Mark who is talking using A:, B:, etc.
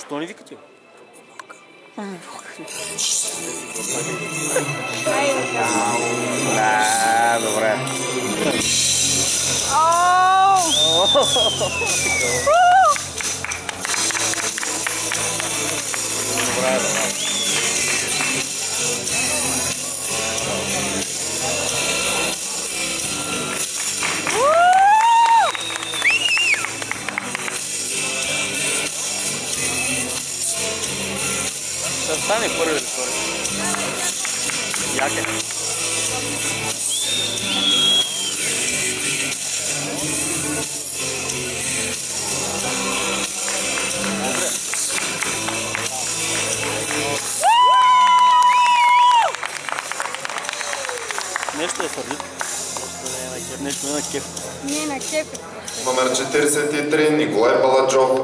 A: Що не викате? Да, добре. Добре, добре. Ще стане първи или втори? Як е? Нещо е сърдит. Нещо не е на кеф.
B: Не е на кеф.
C: Номер 43 Николай Баладжов.